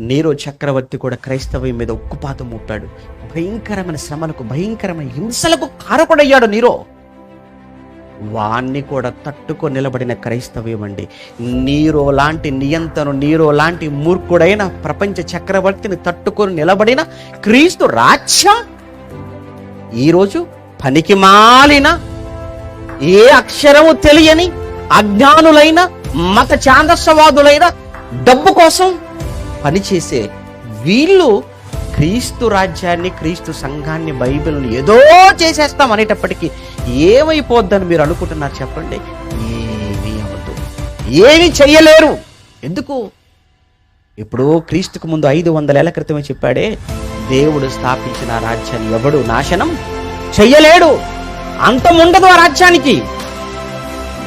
Nero చక్రవర్తి కూడా క్రైస్తవ్యం మీద ఉక్కుపాతం మోపాడు. భయంకరమైన శ్రమలకు, భయంకరమైన హింసలకు కారకుడయ్యాడు నీరో. వాణ్ణి కూడా తట్టుకొని నిలబడిన క్రైస్తవ్యం అండి. నీరో లాంటి నియంతను, నీరో లాంటి మూర్ఖుడైన ప్రపంచ చక్రవర్తిని తట్టుకొని నిలబడిన క్రీస్తు రాజ్యం ఈరోజు పనికి మాలిన, ఏ అక్షరము తెలియని అజ్ఞానులైన, మత ఛాందస్సవాదులైన, డబ్బు కోసం పనిచేసే వీళ్ళు క్రీస్తు రాజ్యాన్ని, క్రీస్తు సంఘాన్ని, బైబిల్ని ఏదో చేసేస్తాం అనేటప్పటికీ ఏమైపోద్దని మీరు అనుకుంటున్నారు చెప్పండి? ఏమీ అవ్వదు, ఏమీ చెయ్యలేరు. ఎందుకు? ఇప్పుడు క్రీస్తుకు ముందు 500 ఏళ్ల క్రితమే చెప్పాడే, దేవుడు స్థాపించిన రాజ్యాన్ని ఎవడు నాశనం చెయ్యలేడు, అంతముండదు ఆ రాజ్యానికి.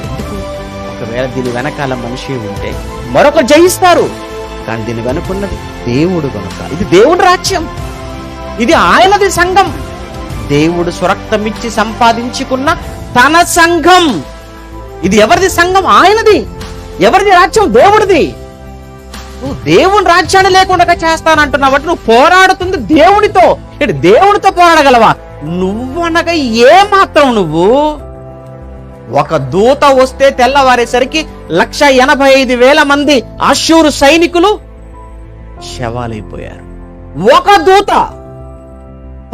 ఎందుకు? ఒకవేళ దీని వెనకాల మనిషి ఉంటే మరొకరు జయిస్తారు, కానీ దీని వెనుకున్నది దేవుడు కనుక ఇది దేవుడి రాజ్యం, ఇది ఆయనది సంఘం. దేవుడు స్వరక్తమిచ్చి సంపాదించుకున్న తన సంఘం. ఇది ఎవరిది సంఘం? ఆయనది. ఎవరిది రాజ్యం? దేవుడిది. నువ్వు దేవుని రాజ్యాన్ని లేకుండా చేస్తానంటున్నావు, నువ్వు పోరాడుతుంది దేవుడితో. ఇటు దేవుడితో పోరాడగలవా? నువ్వనగా ఏ మాత్రం నువ్వు? ఒక దూత వస్తే తెల్లవారేసరికి 185,000 మంది అష్షూరు సైనికులు శవాలైపోయారు. ఒక దూత,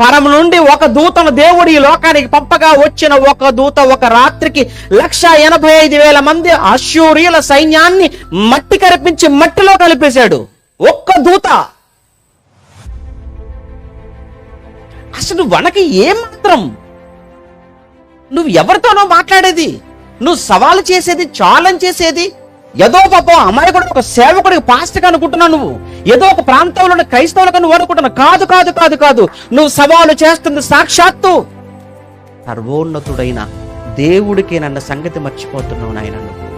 పరము నుండి ఒక దూతను దేవుడు ఈ లోకానికి పంపగా వచ్చిన ఒక దూత ఒక రాత్రికి 185,000 మంది అష్షూరీయుల సైన్యాన్ని మట్టి కరిపించి మట్టిలో కలిపేశాడు. ఒక్క దూత. అసలు వనకి ఏమాత్రం? నువ్వు ఎవరితోనో మాట్లాడేది, నువ్వు సవాలు చేసేది, ఛాలెంజ్ చేసేది ఏదో పాపం అమాయకుడు, ఒక సేవకుడికి, పాస్టర్కి అనుకుంటున్నావు. నువ్వు ఏదో ఒక ప్రాంతంలో క్రైస్తవులకు నువ్వు అనుకుంటున్నావు. కాదు కాదు కాదు కాదు, నువ్వు సవాలు చేస్తుంది సాక్షాత్తు సర్వోన్నతుడైన దేవుడికి నన్న సంగతి మర్చిపోతున్నావు నాయన నువ్వు.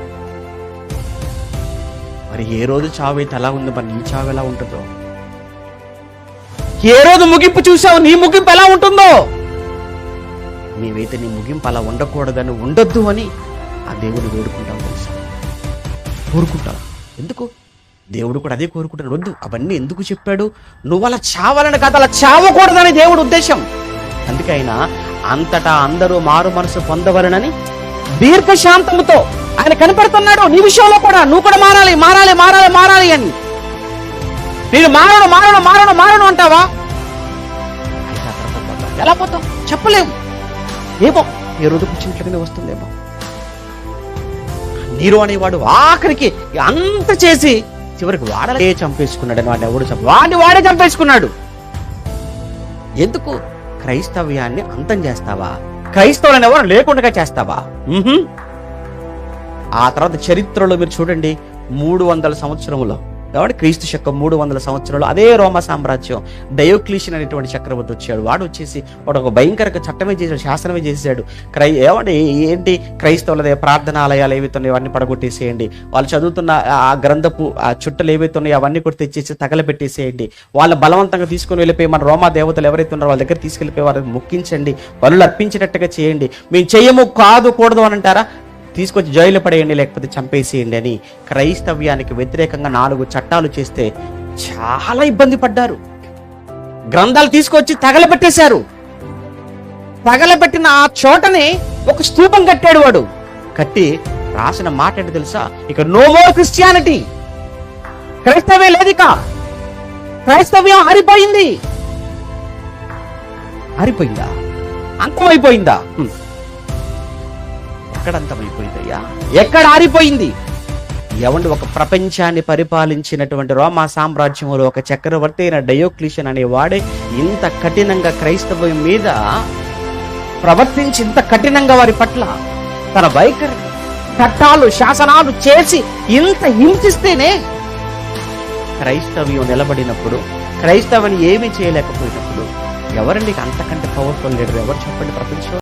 మరి ఏ రోజు చావు అయితే అలా ఉంది, మరి నీ చావు ఎలా ఉంటుందో? ఏ రోజు ముగింపు చూసావు, నీ ముగింపు ఎలా ఉంటుందో? నీవైతే నీ ముగింపు అలా ఉండకూడదని, ఉండొద్దు అని ఆ దేవుడు వేడుకుంటావు, తెలుసా? కోరుకుంటావు. ఎందుకు? దేవుడు కూడా అదే కోరుకుంటాడు. వద్దు, అవన్నీ ఎందుకు చెప్పాడు? నువ్వు అలా చావాలని కాదు, అలా చావకూడదని దేవుడు ఉద్దేశం. అందుకే ఆయన అంతటా అందరూ మారు మనసు పొందవలనని దీర్ఘశాంతముతో ఆయన కనిపెడుతున్నాడు. నీ విషయంలో కూడా నువ్వు కూడా మారాలి, మారాలి, మారాలి, మారాలి అని. నేను మారను మారను మారను మారను అంటావా? ఎలా పోతావు చెప్పలేము. ఏమో ఏ రోజు కూర్చుంట్లనే వస్తుందేమో. నీరో అనేవాడు ఆఖరికి అంత చేసి చివరికి వాడే చంపేసుకున్నాడని, వాడిని ఎవడు వాడే చంపేసుకున్నాడు. ఎందుకు? క్రైస్తవ్యాన్ని అంతం చేస్తావా? క్రైస్తవులను ఎవరు లేకుండా చేస్తావా? ఆ తర్వాత చరిత్రలో మీరు చూడండి, 300 సంవత్సరములో, కాబట్టి క్రీస్తు శకం 300 సంవత్సరాలు అదే రోమా సామ్రాజ్యం, డయోక్లీషియన్ అనేటువంటి చక్రవర్తి వచ్చాడు. వాడు వచ్చేసి వాడు ఒక భయంకర చట్టమే చేశాడు, శాసనమే చేశాడు. ఏంటి క్రైస్తవులదే ప్రార్థనాలయాలు ఏవైతే ఉన్నాయో అవన్నీ పడగొట్టేసేయండి, వాళ్ళు చదువుతున్న ఆ గ్రంథపు ఆ చుట్టలు ఏవైతే ఉన్నాయో అవన్నీ కూడా తెచ్చేసి తగలబెట్టేసేయండి, వాళ్ళ బలవంతంగా తీసుకుని వెళ్ళిపోయి మన రోమా దేవతలు ఎవరైతే ఉన్నారో వాళ్ళ దగ్గర తీసుకెళ్ళిపోయి వారికి మొక్కించండి, వాళ్ళు అర్పించేటట్టుగా చేయండి. మేము చెయ్యము, కాదు, కూడదు అని అంటారా? తీసుకొచ్చి జైలు పడేయండి, లేకపోతే చంపేసేయండి అని క్రైస్తవ్యానికి వ్యతిరేకంగా 4 చట్టాలు చేస్తే చాలా ఇబ్బంది పడ్డారు. గ్రంథాలు తీసుకొచ్చి తగలబెట్టేశారు. తగలబెట్టిన ఆ చోటనే ఒక స్తూపం కట్టాడు వాడు. కట్టి రాసిన మాట ఏంటి తెలుసా? ఇక నో మోర్ క్రిస్టియానిటీ, క్రైస్తవ్యం లేదు, ఇక క్రైస్తవ్యం ఆరిపోయింది. ఆరిపోయిందా? అంతమైపోయిందా? ఎక్కడ అంతమైపోయిందయ్యా? ఎక్కడ ఆరిపోయింది? ఎవండి, ఒక ప్రపంచాన్ని పరిపాలించినటువంటి రోమా సామ్రాజ్యంలో ఒక చక్రవర్తి అయిన డయోక్లీషియన్ అనే వాడే ఇంత కఠినంగా క్రైస్తవం మీద ప్రవర్తించి, ఇంత కఠినంగా వారి పట్ల తన వైఖరి, చట్టాలు, శాసనాలు చేసి ఇంత హింసిస్తేనే క్రైస్తవ్యం నిలబడినప్పుడు, క్రైస్తవాన్ని ఏమీ చేయలేకపోయినప్పుడు ఎవరండి అంతకంటే పవర్ఫుల్ లీడర్? ఎవరు చెప్పండి ప్రపంచంలో?